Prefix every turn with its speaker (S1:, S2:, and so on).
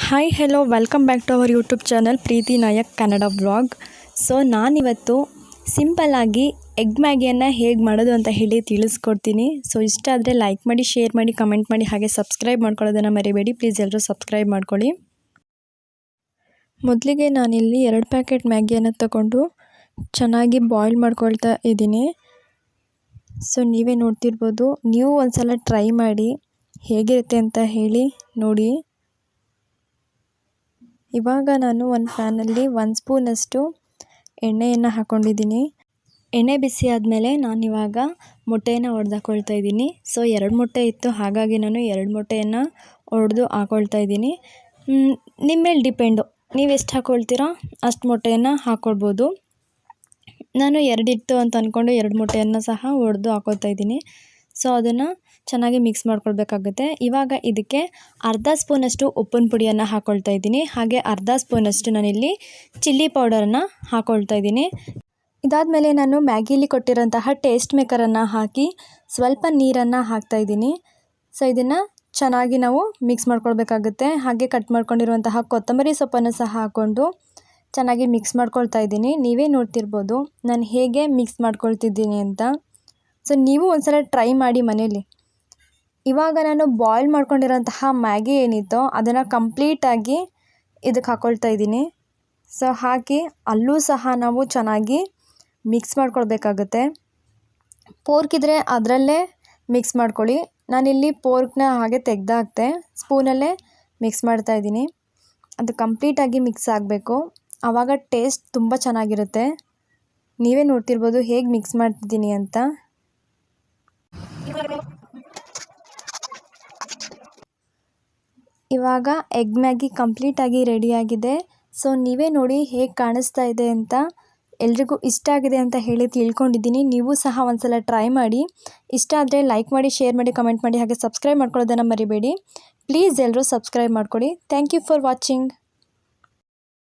S1: Hi hello welcome back to our YouTube channel Preethi Nayak Kannada vlog. So ನಾನಿವತ್ತು ಸಿಂಪಲ್ಲಾಗಿ egg ಮ್ಯಾಗಿಯನ್ನು ಹೇಗೆ ಮಾಡೋದು ಅಂತ ಹೇಳಿ ತಿಳಿಸ್ಕೊಡ್ತೀನಿ. ಸೊ ಇಷ್ಟ ಆದರೆ ಲೈಕ್ ಮಾಡಿ, ಶೇರ್ ಮಾಡಿ, ಕಮೆಂಟ್ ಮಾಡಿ, ಹಾಗೆ ಸಬ್ಸ್ಕ್ರೈಬ್ ಮಾಡ್ಕೊಳ್ಳೋದನ್ನು ಮರಿಬೇಡಿ. ಪ್ಲೀಸ್ ಎಲ್ಲರೂ ಸಬ್ಸ್ಕ್ರೈಬ್ ಮಾಡ್ಕೊಳ್ಳಿ. ಮೊದಲಿಗೆ ನಾನಿಲ್ಲಿ 2 ಪ್ಯಾಕೆಟ್ ಮ್ಯಾಗಿಯನ್ನು ತಗೊಂಡು ಚೆನ್ನಾಗಿ ಬಾಯ್ಲ್ ಮಾಡ್ಕೊಳ್ತಾ ಇದ್ದೀನಿ. ಸೊ ನೀವೇ ನೋಡ್ತಿರ್ಬೋದು. ನೀವು ಒಂದ್ಸಲ ಟ್ರೈ ಮಾಡಿ ಹೇಗಿರುತ್ತೆ ಅಂತ ಹೇಳಿ ನೋಡಿ. ಇವಾಗ ನಾನು ಒಂದು ಪ್ಯಾನಲ್ಲಿ 1 ಸ್ಪೂನಷ್ಟು ಎಣ್ಣೆಯನ್ನು ಹಾಕ್ಕೊಂಡಿದ್ದೀನಿ. ಎಣ್ಣೆ ಬಿಸಿ ಆದಮೇಲೆ ನಾನಿವಾಗ ಮೊಟ್ಟೆಯನ್ನು ಒಡೆದಾಕೊಳ್ತಾ ಇದ್ದೀನಿ. ಸೊ 2 ಮೊಟ್ಟೆ ಇತ್ತು, ಹಾಗಾಗಿ ನಾನು 2 ಮೊಟ್ಟೆಯನ್ನು ಒಡೆದು ಹಾಕ್ಕೊಳ್ತಾ ಇದ್ದೀನಿ. ನಿಮ್ಮ ಮೇಲೆ ಡಿಪೆಂಡು, ನೀವು ಎಷ್ಟು ಹಾಕ್ಕೊಳ್ತೀರೋ ಅಷ್ಟು ಮೊಟ್ಟೆಯನ್ನು ಹಾಕ್ಕೊಳ್ಬೋದು. ನಾನು 2 ಇತ್ತು ಅಂತ ಅಂದ್ಕೊಂಡು 2 ಮೊಟ್ಟೆಯನ್ನು ಸಹ ಒಡೆದು ಹಾಕ್ಕೊಳ್ತಾ ಇದ್ದೀನಿ. ಸೊ ಅದನ್ನು ಚೆನ್ನಾಗಿ ಮಿಕ್ಸ್ ಮಾಡ್ಕೊಳ್ಬೇಕಾಗುತ್ತೆ. ಇವಾಗ ಇದಕ್ಕೆ ಅರ್ಧ ಸ್ಪೂನಷ್ಟು ಉಪ್ಪಿನ ಪುಡಿಯನ್ನು ಹಾಕ್ಕೊಳ್ತಾ ಇದ್ದೀನಿ. ಹಾಗೆ ಅರ್ಧ ಸ್ಪೂನಷ್ಟು ನಾನಿಲ್ಲಿ ಚಿಲ್ಲಿ ಪೌಡರನ್ನು ಹಾಕ್ಕೊಳ್ತಾ ಇದ್ದೀನಿ. ಇದಾದಮೇಲೆ ನಾನು ಮ್ಯಾಗಿಲಿ ಕೊಟ್ಟಿರೋಂತಹ ಟೇಸ್ಟ್ ಮೇಕರನ್ನು ಹಾಕಿ ಸ್ವಲ್ಪ ನೀರನ್ನು ಹಾಕ್ತಾಯಿದ್ದೀನಿ. ಸೊ ಇದನ್ನು ಚೆನ್ನಾಗಿ ನಾವು ಮಿಕ್ಸ್ ಮಾಡ್ಕೊಳ್ಬೇಕಾಗುತ್ತೆ. ಹಾಗೆ ಕಟ್ ಮಾಡ್ಕೊಂಡಿರುವಂತಹ ಕೊತ್ತಂಬರಿ ಸೊಪ್ಪನ್ನು ಸಹ ಹಾಕ್ಕೊಂಡು ಚೆನ್ನಾಗಿ ಮಿಕ್ಸ್ ಮಾಡ್ಕೊಳ್ತಾ ಇದ್ದೀನಿ. ನೀವೇ ನೋಡ್ತಿರ್ಬೋದು ನಾನು ಹೇಗೆ ಮಿಕ್ಸ್ ಮಾಡ್ಕೊಳ್ತಿದ್ದೀನಿ ಅಂತ. ಸೊ ನೀವು ಒಂದ್ಸಲ ಟ್ರೈ ಮಾಡಿ ಮನೇಲಿ. ಇವಾಗ ನಾನು ಬಾಯ್ಲ್ ಮಾಡ್ಕೊಂಡಿರೋಂತಹ ಮ್ಯಾಗಿ ಏನಿತ್ತೋ ಅದನ್ನು ಕಂಪ್ಲೀಟಾಗಿ ಇದಕ್ಕೆ ಹಾಕ್ಕೊಳ್ತಾ ಇದ್ದೀನಿ. ಸೊ ಹಾಕಿ ಅಲ್ಲೂ ಸಹ ನಾವು ಚೆನ್ನಾಗಿ ಮಿಕ್ಸ್ ಮಾಡ್ಕೊಳ್ಬೇಕಾಗುತ್ತೆ. ಪೋರ್ಕ್ ಇದ್ದರೆ ಅದರಲ್ಲೇ ಮಿಕ್ಸ್ ಮಾಡ್ಕೊಳ್ಳಿ. ನಾನಿಲ್ಲಿ ಪೋರ್ಕ್ನ ಹಾಗೆ ತೆಗೆದಾಕ್ತೆ ಸ್ಪೂನಲ್ಲೇ ಮಿಕ್ಸ್ ಮಾಡ್ತಾಯಿದ್ದೀನಿ. ಅದು ಕಂಪ್ಲೀಟಾಗಿ ಮಿಕ್ಸ್ ಆಗಬೇಕು, ಆವಾಗ ಟೇಸ್ಟ್ ತುಂಬ ಚೆನ್ನಾಗಿರುತ್ತೆ. ನೀವೇ ನೋಡ್ತಿರ್ಬೋದು ಹೇಗೆ ಮಿಕ್ಸ್ ಮಾಡ್ತಿದ್ದೀನಿ ಅಂತ. ಇವಾಗ ಎಗ್ ಮ್ಯಾಗಿ ಕಂಪ್ಲೀಟಾಗಿ ರೆಡಿಯಾಗಿದೆ. ಸೊ ನೀವೇ ನೋಡಿ ಹೇಗೆ ಕಾಣಿಸ್ತಾ ಇದೆ ಅಂತ. ಎಲ್ರಿಗೂ ಇಷ್ಟ ಆಗಿದೆ ಅಂತ ಹೇಳಿ ತಿಳ್ಕೊಂಡಿದ್ದೀನಿ. ನೀವು ಸಹ ಒಂದ್ಸಲ ಟ್ರೈ ಮಾಡಿ. ಇಷ್ಟ ಆದರೆ ಲೈಕ್ ಮಾಡಿ, ಶೇರ್ ಮಾಡಿ, ಕಮೆಂಟ್ ಮಾಡಿ, ಹಾಗೆ ಸಬ್ಸ್ಕ್ರೈಬ್ ಮಾಡ್ಕೊಳ್ಳೋದನ್ನು ಮರಿಬೇಡಿ. ಪ್ಲೀಸ್ ಎಲ್ಲರೂ ಸಬ್ಸ್ಕ್ರೈಬ್ ಮಾಡ್ಕೊಳ್ಳಿ. Thank you for watching.